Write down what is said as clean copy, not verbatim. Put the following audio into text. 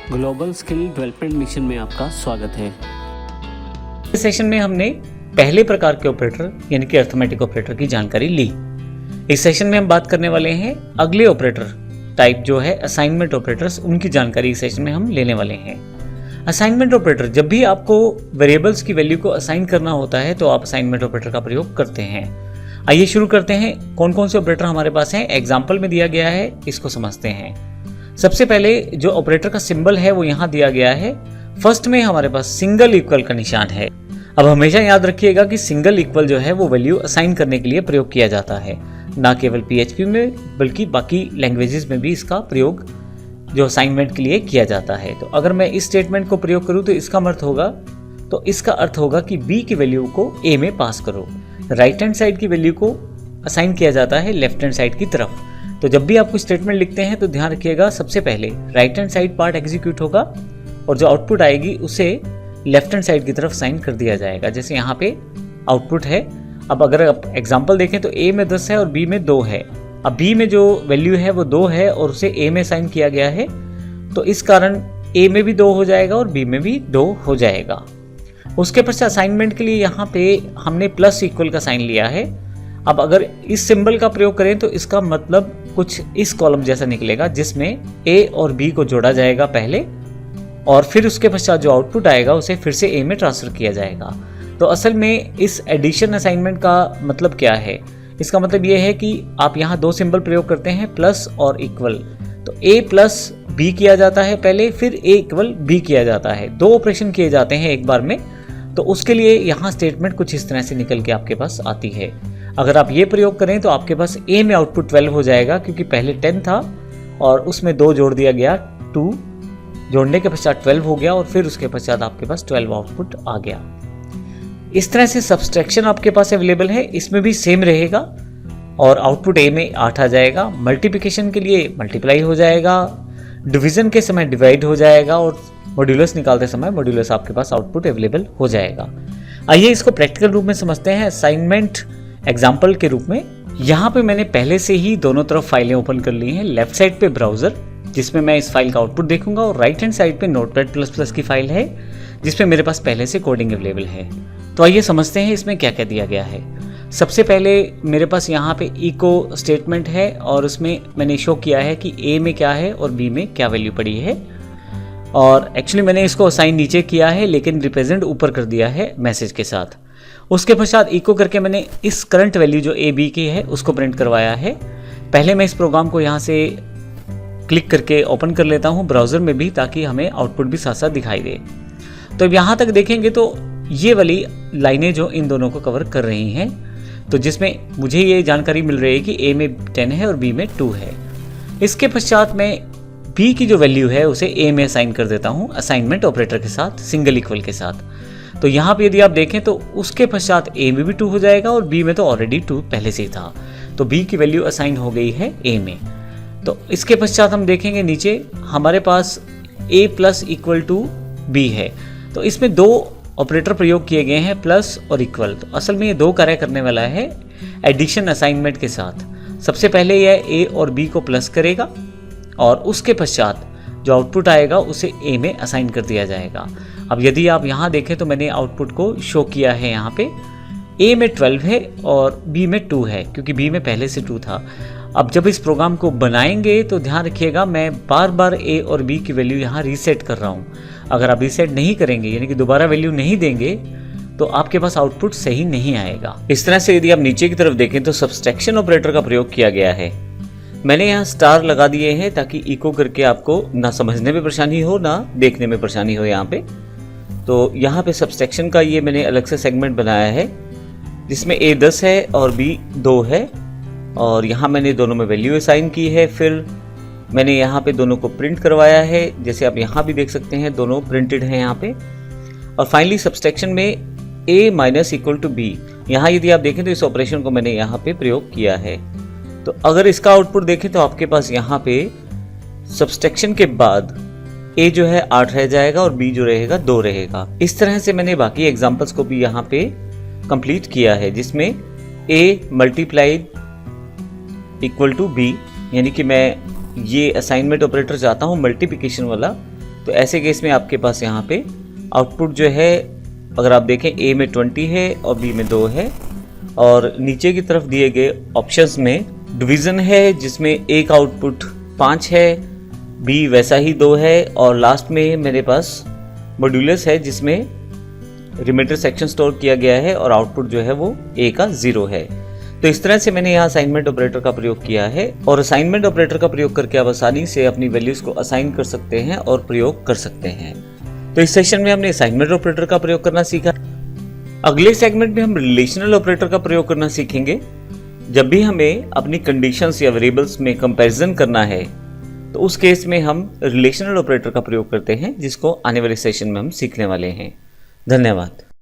Global skill development mission में आपका स्वागत है। इस सेशन में हमने पहले प्रकार के ऑपरेटर यानी कि अर्थमेटिक ऑपरेटर की जानकारी ली। इस सेशन में हम बात करने वाले हैं अगले ऑपरेटर टाइप जो है असाइनमेंट ऑपरेटर्स, उनकी जानकारी इस सेशन में हम लेने वाले हैं। असाइनमेंट ऑपरेटर, जब भी आपको वेरिएबल्स की वैल्यू को असाइन करना होता है तो आप असाइनमेंट ऑपरेटर का प्रयोग करते हैं। आइए शुरू करते हैं। कौन कौन से ऑपरेटर हमारे पास हैं, एग्जाम्पल में दिया गया है, इसको समझते हैं। सबसे पहले जो ऑपरेटर का सिंबल है वो यहाँ दिया गया है। फर्स्ट में हमारे पास सिंगल इक्वल का निशान है। अब हमेशा याद रखिएगा कि सिंगल इक्वल जो है वो वैल्यू असाइन करने के लिए प्रयोग किया जाता है, ना केवल PHP में बल्कि बाकी लैंग्वेजेस में भी इसका प्रयोग जो असाइनमेंट के लिए किया जाता है। तो अगर मैं इस स्टेटमेंट को प्रयोग करूँ तो इसका अर्थ होगा कि B की वैल्यू को A में पास करो। राइट हैंड साइड की वैल्यू को असाइन किया जाता है लेफ्ट हैंड साइड की तरफ। तो जब भी आप कोई स्टेटमेंट लिखते हैं तो ध्यान रखिएगा, सबसे पहले right hand side part execute होगा और जो आउटपुट आएगी उसे लेफ्ट हैंड साइड की तरफ साइन कर दिया जाएगा। जैसे यहाँ पे आउटपुट है। अब अगर आप एग्जांपल देखें तो A में 10 है और B में 2 है। अब B में जो वैल्यू है वो 2 है और उसे A में साइन किया गया है, तो इस कारण A में भी 2 हो जाएगा और B में भी 2 हो जाएगा। उसके पश्चात असाइनमेंट के लिए यहाँ पे हमने प्लस इक्वल का साइन लिया है। अब अगर इस सिंबल का प्रयोग करें तो इसका मतलब कुछ इस कॉलम जैसा निकलेगा, जिसमें A और B को जोड़ा जाएगा पहले और फिर उसके पश्चात जो आउटपुट आएगा उसे फिर से A में ट्रांसफर किया जाएगा। तो असल में इस एडिशन असाइनमेंट का मतलब क्या है? इसका मतलब ये है कि आप यहाँ दो सिंबल प्रयोग करते हैं, प्लस और इक्वल। तो A प्लस B किया जाता है पहले, फिर A इक्वल B किया जाता है। दो ऑपरेशन किए जाते हैं एक बार में। तो उसके लिए यहाँ स्टेटमेंट कुछ इस तरह से निकल के आपके पास आती है। अगर आप ये प्रयोग करें तो आपके पास A में आउटपुट 12 हो जाएगा, क्योंकि पहले 10 था और उसमें 2 जोड़ दिया गया, 2 जोड़ने के पश्चात 12 हो गया और फिर उसके पश्चात आपके पास 12 आउटपुट आ गया। इस तरह से सब्सट्रैक्शन आपके पास अवेलेबल है, इसमें भी सेम रहेगा और आउटपुट A में 8 आ जाएगा। मल्टीप्लिकेशन के लिए मल्टीप्लाई हो जाएगा, डिवीजन के समय डिवाइड हो जाएगा और मॉड्यूलस निकालते समय मॉड्यूलस आपके पास आउटपुट अवेलेबल हो जाएगा। आइए इसको प्रैक्टिकल रूप में समझते हैं असाइनमेंट एग्जाम्पल के रूप में। यहाँ पे मैंने पहले से ही दोनों तरफ फाइलें ओपन कर ली हैं। लेफ्ट साइड पे ब्राउजर जिसमें मैं इस फाइल का आउटपुट देखूंगा और राइट हैंड साइड पे नोटपैड++ की फाइल है जिसमें मेरे पास पहले से कोडिंग अवेलेबल है। तो आइए समझते हैं इसमें क्या क्या दिया गया है। सबसे पहले मेरे पास यहाँ पे इको स्टेटमेंट है और उसमें मैंने शो किया है कि A में क्या है और B में क्या वैल्यू पड़ी है। और एक्चुअली मैंने इसको असाइन नीचे किया है लेकिन रिप्रेजेंट ऊपर कर दिया है मैसेज के साथ। उसके पश्चात इको करके मैंने इस करंट वैल्यू जो A B की है उसको प्रिंट करवाया है। पहले मैं इस प्रोग्राम को यहाँ से क्लिक करके ओपन कर लेता हूँ ब्राउज़र में भी, ताकि हमें आउटपुट भी साथ साथ दिखाई दे। तो अब यहाँ तक देखेंगे तो ये वाली लाइनें जो इन दोनों को कवर कर रही हैं, तो जिसमें मुझे ये जानकारी मिल रही है कि A में 10 है और B में 2 है। इसके पश्चात मैं B की जो वैल्यू है उसे A में असाइन कर देता हूँ असाइनमेंट ऑपरेटर के साथ, सिंगल इक्वल के साथ। तो यहाँ पे यदि आप देखें तो उसके पश्चात A में भी 2 हो जाएगा और B में तो ऑलरेडी 2 पहले से ही था, तो B की वैल्यू असाइन हो गई है A में। तो इसके पश्चात हम देखेंगे नीचे हमारे पास A plus equal to B है। तो इसमें दो ऑपरेटर प्रयोग किए गए हैं, प्लस और इक्वल। तो असल में ये दो कार्य करने वाला है एडिशन असाइनमेंट के साथ। सबसे पहले यह A और B को प्लस करेगा और उसके पश्चात जो आउटपुट आएगा उसे A में असाइन कर दिया जाएगा। अब यदि आप यहाँ देखें तो मैंने आउटपुट को शो किया है। यहाँ पे A में 12 है और B में 2 है, क्योंकि B में पहले से 2 था। अब जब इस प्रोग्राम को बनाएंगे तो ध्यान रखिएगा, मैं बार बार A और B की वैल्यू यहाँ रीसेट कर रहा हूँ। अगर आप रीसेट नहीं करेंगे यानी कि दोबारा वैल्यू नहीं देंगे तो आपके पास आउटपुट सही नहीं आएगा। इस तरह से यदि आप नीचे की तरफ देखें तो सब्सट्रैक्शन ऑपरेटर का प्रयोग किया गया है। मैंने यहाँ स्टार लगा दिए हैं ताकि इको करके आपको ना समझने में परेशानी हो ना देखने में परेशानी हो यहाँ पे। तो यहाँ पे सब्सट्रैक्शन का ये मैंने अलग से सेगमेंट बनाया है जिसमें A 10 है और B 2 है और यहाँ मैंने दोनों में वैल्यू असाइन की है। फिर मैंने यहाँ पे दोनों को प्रिंट करवाया है, जैसे आप यहाँ भी देख सकते हैं दोनों प्रिंटेड हैं यहाँ पे। और फाइनली सब्सट्रैक्शन में A minus equal to B, यहाँ यदि आप देखें तो इस ऑपरेशन को मैंने यहाँ पे प्रयोग किया है। तो अगर इसका आउटपुट देखें तो आपके पास यहाँ पे सब्सट्रैक्शन के बाद A जो है 8 रह जाएगा और B जो रहेगा 2 रहेगा। इस तरह से मैंने बाकी एग्जांपल्स को भी यहाँ पे कंप्लीट किया है, जिसमें A multiplied equal to B, यानी कि मैं ये असाइनमेंट ऑपरेटर चाहता हूँ मल्टीप्लिकेशन वाला, तो ऐसे केस में आपके पास यहाँ पे आउटपुट जो है, अगर आप देखें A में 20 है और B में 2 है, और नीचे की तरफ दिए गए ऑप्शंस में डिवीज़न है जिसमें एक आउटपुट 5 है, B वैसा ही 2 है, और लास्ट में मेरे पास मॉड्यूलस है जिसमें रिमाइंडर सेक्शन स्टोर किया गया है और आउटपुट जो है वो A का 0 है। तो इस तरह से मैंने यहाँ असाइनमेंट ऑपरेटर का प्रयोग किया है, और असाइनमेंट ऑपरेटर का प्रयोग करके आप आसानी से अपनी वैल्यूज को असाइन कर सकते हैं और प्रयोग कर सकते हैं। तो इस सेशन में हमने असाइनमेंट ऑपरेटर का प्रयोग करना सीखा। अगले सेगमेंट में हम रिलेशनल ऑपरेटर का प्रयोग करना सीखेंगे। जब भी हमें अपनी कंडीशंस या वेरिएबल्स में कंपैरिजन करना है तो उस केस में हम रिलेशनल ऑपरेटर का प्रयोग करते हैं, जिसको आने वाले सेशन में हम सीखने वाले हैं। धन्यवाद।